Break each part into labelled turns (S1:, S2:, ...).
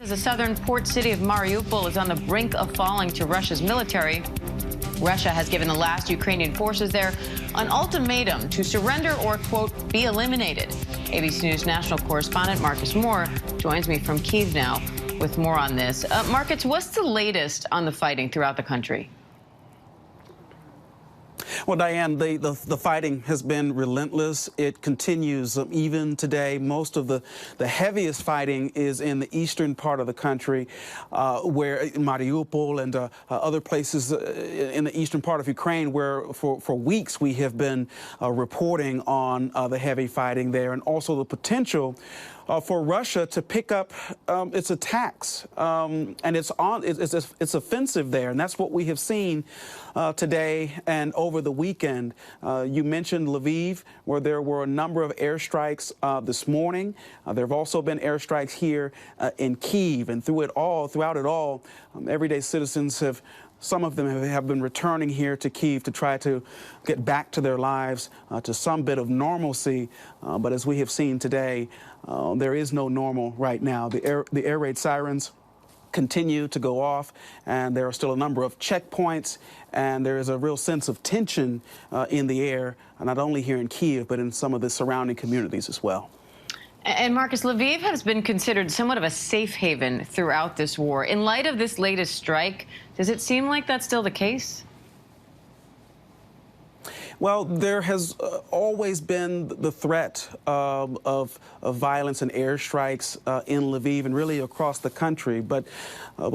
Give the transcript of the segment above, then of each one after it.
S1: The southern port city of Mariupol is on the brink of falling to Russia's military. Russia has given the last Ukrainian forces there an ultimatum to surrender or, quote, be eliminated. ABC News national correspondent Marcus Moore joins me from Kyiv now with more on this. Marcus, what's the latest on the fighting throughout the country?
S2: Well, Diane, the fighting has been relentless. It continues even today. Most of the heaviest fighting is in the eastern part of the country, where Mariupol and other places in the eastern part of Ukraine, where for weeks we have been reporting on the heavy fighting there, and also the potential for Russia to pick up its attacks, and it's offensive there, and that's what we have seen today and over the weekend. You mentioned Lviv, where there were a number of airstrikes this morning. There have also been airstrikes here in Kyiv, and throughout it all, everyday citizens have. Some of them have been returning here to Kyiv to try to get back to their lives, to some bit of normalcy. But as we have seen today, there is no normal right now. The air raid sirens continue to go off, and there are still a number of checkpoints, and there is a real sense of tension in the air, not only here in Kyiv, but in some of the surrounding communities as well.
S1: And Marcus, Lviv has been considered somewhat of a safe haven throughout this war. In light of this latest strike, does it seem like that's still the case?
S2: Well, there has always been the threat of violence and airstrikes in Lviv and really across the country. But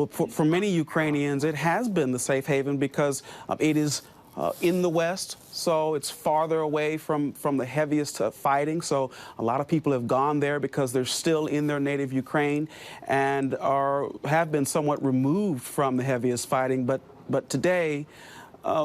S2: for many Ukrainians, it has been the safe haven because it is in the west, so it's farther away from the heaviest fighting. So a lot of people have gone there because they're still in their native Ukraine and have been somewhat removed from the heaviest fighting. But today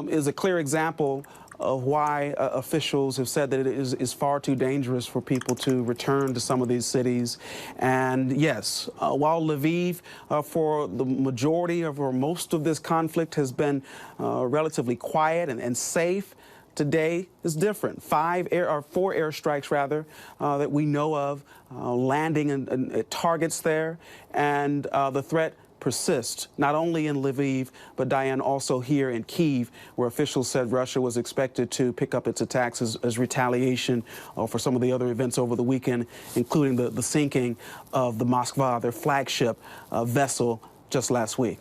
S2: is a clear example of why officials have said that it is far too dangerous for people to return to some of these cities. And yes, while Lviv, for the majority or most of this conflict, has been relatively quiet and safe, today is different. 4 airstrikes, rather, that we know of landing at targets there, and the threat persists, not only in Lviv, but Diane, also here in Kyiv, where officials said Russia was expected to pick up its attacks as retaliation for some of the other events over the weekend, including the sinking of the Moskva, their flagship vessel, just last week.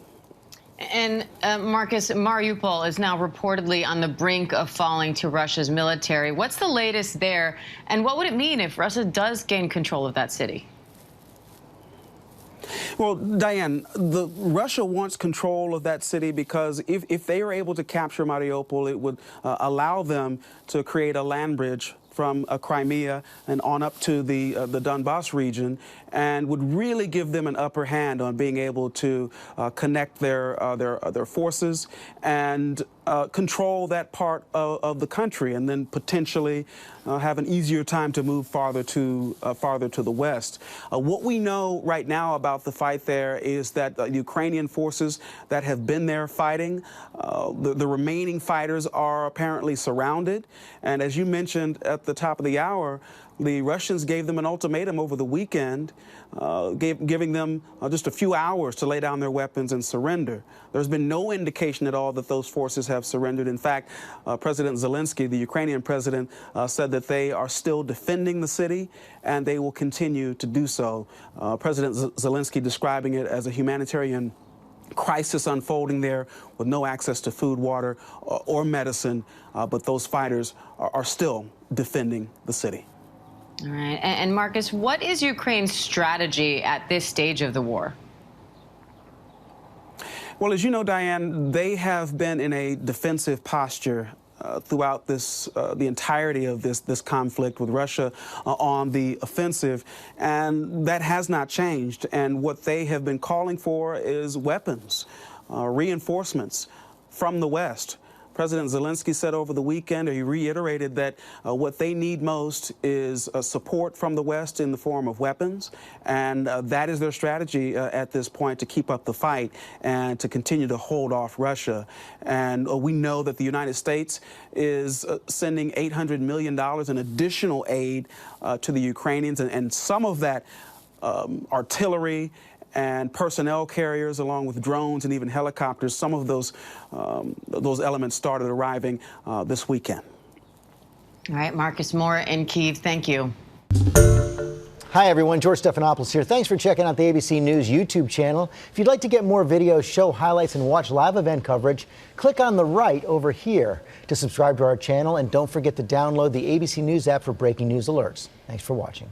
S1: And Marcus, Mariupol is now reportedly on the brink of falling to Russia's military. What's the latest there, and what would it mean if Russia does gain control of that city?
S2: Well, Diane, Russia wants control of that city because if they are able to capture Mariupol, it would allow them to create a land bridge from Crimea and on up to the Donbass region, and would really give them an upper hand on being able to connect their forces and control that part of the country, and then potentially have an easier time to move farther to the west. What we know right now about the fight there is that Ukrainian forces that have been there fighting, the remaining fighters are apparently surrounded, and as you mentioned at the top of the hour, the Russians gave them an ultimatum over the weekend, giving them just a few hours to lay down their weapons and surrender. There's been no indication at all that those forces have surrendered. In fact, President Zelensky, the Ukrainian president, said that they are still defending the city, and they will continue to do so. President Zelensky describing it as a humanitarian crisis unfolding there with no access to food, water, or medicine, but those fighters are still defending the city.
S1: All right. And Marcus, what is Ukraine's strategy at this stage of the war?
S2: Well, as you know, Diane, they have been in a defensive posture throughout the entirety of this conflict, with Russia on the offensive, and that has not changed. And what they have been calling for is weapons, reinforcements from the West. President Zelensky said over the weekend, or he reiterated, that what they need most is support from the West in the form of weapons, and that is their strategy at this point, to keep up the fight and to continue to hold off Russia. And we know that the United States is sending $800 million in additional aid to the Ukrainians, and some of that artillery and personnel carriers, along with drones and even helicopters. Some of those elements started arriving this weekend.
S1: All right, Marcus Moore in Kyiv, thank you.
S3: Hi, everyone. George Stephanopoulos here. Thanks for checking out the ABC News YouTube channel. If you'd like to get more videos, show highlights, and watch live event coverage, click on the right over here to subscribe to our channel. And don't forget to download the ABC News app for breaking news alerts. Thanks for watching.